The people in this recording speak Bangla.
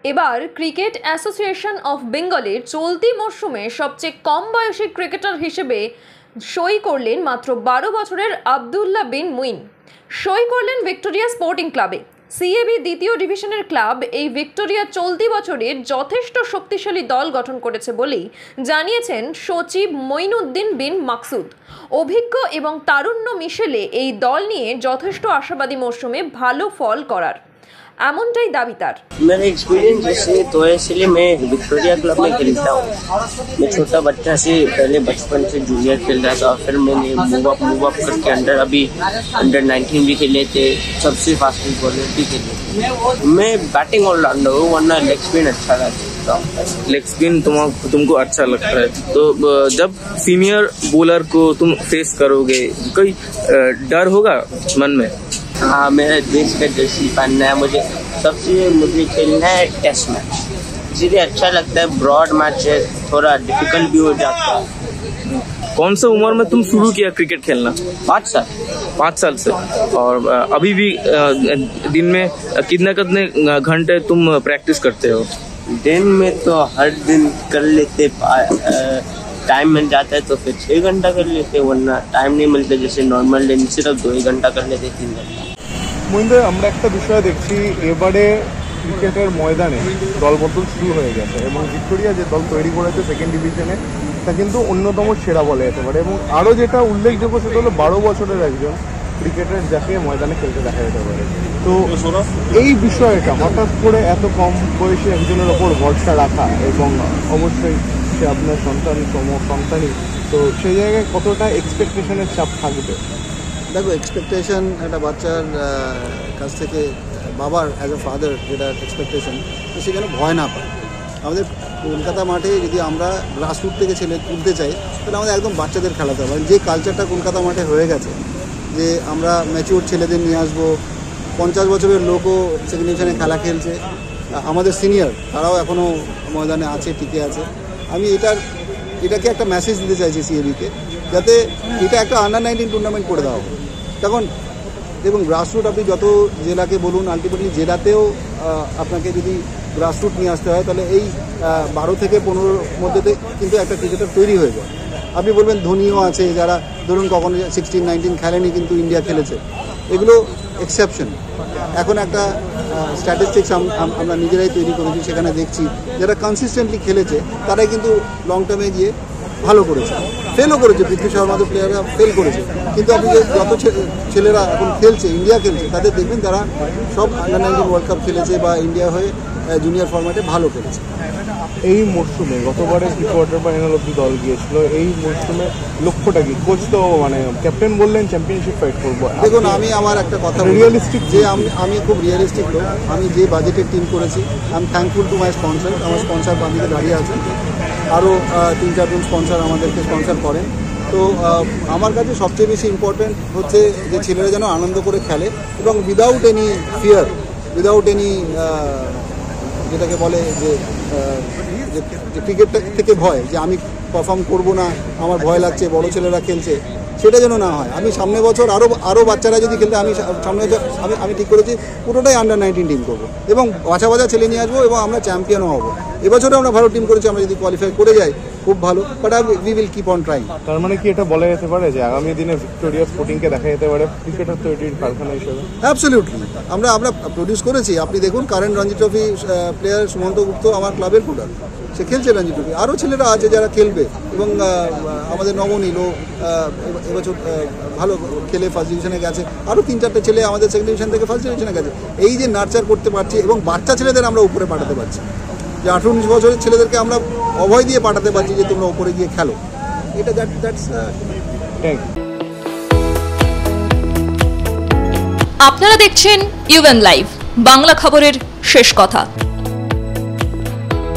এবার ক্রিকেট অ্যাসোসিয়েশন অফ বেঙ্গলের চলতি মরশুমে সবচেয়ে কম বয়সী ক্রিকেটার হিসেবে সই করলেন মাত্র 12 বছরের আব্দুল্লাহ বিন মুইন। সই করলেন ভিক্টোরিয়া স্পোর্টিং ক্লাবে। সিএবি দ্বিতীয় ডিভিশনের ক্লাব এই ভিক্টোরিয়া চলতি বছরের যথেষ্ট শক্তিশালী দল গঠন করেছে বলেই জানিয়েছেন সচিব মঈনুদ্দিন বিন মাকসুদ। অভিজ্ঞ এবং তারুণ্য মিশেলে এই দল নিয়ে যথেষ্ট আশাবাদী মরশুমে ভালো ফল করার এমনটাই দাবি তার। मेरा एक्सपीरियंस जैसे तो है, इसलिए मैं विक्टोरिया क्लब में खेलता हूँ। मैं छोटा बच्चा से पहले बचपन से जूनियर खेल रहा था, फिर मैंने मूव अप करके अंडर 19 भी खेले थे, सबसे फास्ट बॉलर भी खेले। मैं बैटिंग ऑलराउंडर हूँ, वरना लेग स्पिन अच्छा लगता है। लेग स्पिन तुमको अच्छा लगता है, तो जब सीनियर बॉलर को तुम फेस करोगे कोई डर होगा मन में? हाँ, मेरा देश का जर्सी पहनना है, मुझे खेलना है टेस्ट मैच, इसलिए अच्छा लगता है। ब्रॉड मैच है, थोड़ा डिफिकल्ट भी हो जाता है। कौन सा उम्र में तुम शुरू किया क्रिकेट खेलना? 5 साल से। और अभी भी दिन में कितने घंटे तुम प्रैक्टिस करते हो? दिन में तो हर दिन कर लेते, टाइम मिल जाता है तो फिर 6 घंटा कर लेते, वरना टाइम नहीं मिलता। जैसे नॉर्मल दिन सिर्फ 2 घंटा कर लेते, 3 घंटा। মহিন্দ্র, আমরা একটা বিষয় দেখছি, এবারে ক্রিকেটের ময়দানে দলবদল শুরু হয়ে গেছে এবং ভিক্টোরিয়া যে দল তৈরি করেছে সেকেন্ড ডিভিশনে তা কিন্তু অন্যতম সেরা বলা যেতে পারে। এবং আরও যেটা উল্লেখযোগ্য সেটা হলো 12 বছরের একজন ক্রিকেটার যাকে ময়দানে খেলতে দেখা যেতে পারে। তো এই বিষয়টা হঠাৎ করে এত কম বয়সী একজনের ওপর ভরসা রাখা এবং অবশ্যই সে আপনার সন্তানই, তো সেই জায়গায় কতটা এক্সপেকটেশনের চাপ থাকবে? দেখো, এক্সপেকটেশন একটা বাচ্চার কাছ থেকে বাবার অ্যাজ এ ফাদার যেটা এক্সপেকটেশন, তো সেখানে ভয় না পায়। আমাদের কলকাতা মাঠে যদি আমরা গ্রাসরুট থেকে ছেলে তুলতে চাই, তাহলে আমাদের একদম বাচ্চাদের খেলাতে হবে। যে কালচারটা কলকাতা মাঠে হয়ে গেছে, যে আমরা ম্যাচিওর ছেলেদের নিয়ে আসবো, 50 বছরের লোকও সেকেন্ড ডিভিশনে খেলা খেলছে, আমাদের সিনিয়র তারাও এখনও ময়দানে আছে, টিকে আছে। আমি এটাকে একটা মেসেজ দিতে চাইছি সিএবিকে, যাতে এটা একটা আন্ডার 19 টুর্নামেন্ট করে দেওয়া হবে। তখন দেখুন, গ্রাসরুট আপনি যত জেলাকে বলুন, আলটিমেটলি জেলাতেও আপনাকে যদি গ্রাসরুট নিয়ে আসতে হয়, তাহলে এই 12 থেকে 15 মধ্যে কিন্তু একটা ক্রিকেটার তৈরি হয়ে যায়। আপনি বলবেন ধোনিও আছে, যারা ধরুন কখনো 16-19 খেলেনি কিন্তু ইন্ডিয়া খেলেছে, এগুলো এক্সেপশন। এখন একটা স্ট্যাটিস্টিক্স আমরা নিজেরাই তৈরি করেছি, সেখানে দেখছি যারা কনসিস্টেন্টলি খেলেছে তারাই কিন্তু লং টার্মে গিয়ে ভালো করেছে। ফেলও করেছে, পৃথ্বী শর্মা তো প্লেয়াররা ফেল করেছে, কিন্তু আপনি যত ছেলেরা এখন খেলছে, ইন্ডিয়া খেলছে, তাদের দেখবেন তারা সব আন্ডার 19 ওয়ার্ল্ড কাপ খেলেছে বা ইন্ডিয়া হয়ে জুনিয়র ফরম্যাটে ভালো খেলেছে। এই মরশুমে গতবারে কোয়ার্টার ফাইনাল অব্দি দল গিয়েছিল, এই মরশুমে লক্ষ্যটা কি? কোচ তো ক্যাপ্টেন বললেন চ্যাম্পিয়নশিপ ফাইট করবো। দেখুন, আমি আমার একটা কথা রিয়েলিস্টিক, যে আমি খুব রিয়েলিস্টিক লোক। আমি যে বাজেটের টিম করেছি, I am thankful to my sponsor. আমার স্পন্সর বাদিকে দাঁড়িয়ে আছেন, আরও 3-4 জন স্পন্সর আমাদেরকে স্পন্সর করেন। তো আমার কাছে সবচেয়ে বেশি ইম্পর্টেন্ট হচ্ছে যে ছেলেরা যেন আনন্দ করে খেলে এবং without any fear, without any যেটাকে বলে যে ক্রিকেট থেকে ভয়, যে আমি পারফর্ম করবো না, আমার ভয় লাগছে, বড় ছেলেরা খেলছে, সেটা যেন না হয়। আমি সামনে বছর আরও বাচ্চারা যদি খেলতে, আমি সামনে বছর আমি ঠিক করেছি পুরোটাই আন্ডার 19 টিম করবো এবং বাছা ছেলে নিয়ে আসবো এবং আমরা চ্যাম্পিয়নও হবো। এবছরও আমরা ভালো টিম করেছি, আমরা যদি কোয়ালিফাই করে যাই খুব ভালো, but we will keep on trying. তার মানে কি এটা বলা যেতে পারে যে আগামী দিনে ভিক্টোরিয়া স্পোর্টিংকে দেখা যেতে পারে ক্রিকেটার তৈরির কারখানা হিসেবে? অ্যাবসলিউটলি, আমরা প্রডিউস করেছি। আপনি দেখুন, current Ranji trophy player Sumanta Gupta আমার ক্লাবের প্রোডাক্ট, সে খেলছে রঞ্জি ট্রফি। আরও ছেলেরা আছে যারা খেলবে এবং আমাদের নবনীলও এবছর ভালো খেলে ফার্স্ট ডিভিশনে গেছে, আরও 3-4টে ছেলে আমাদের সেকেন্ড ডিভিশন থেকে ফার্স্ট ডিভিশনে গেছে। এই যে নার্চার করতে পারছি এবং বাচ্চা ছেলেদের আমরা উপরে পাঠাতে পারছি, যে 18-19 বছরের ছেলেদেরকে আমরা অভয় দিয়ে পাঠাতে পারছি যে তোমরা উপরে গিয়ে খেলো, এটা দ্যাটস। আপনারা দেখছেন ইউএন লাইভ, বাংলা খবরের শেষ কথা।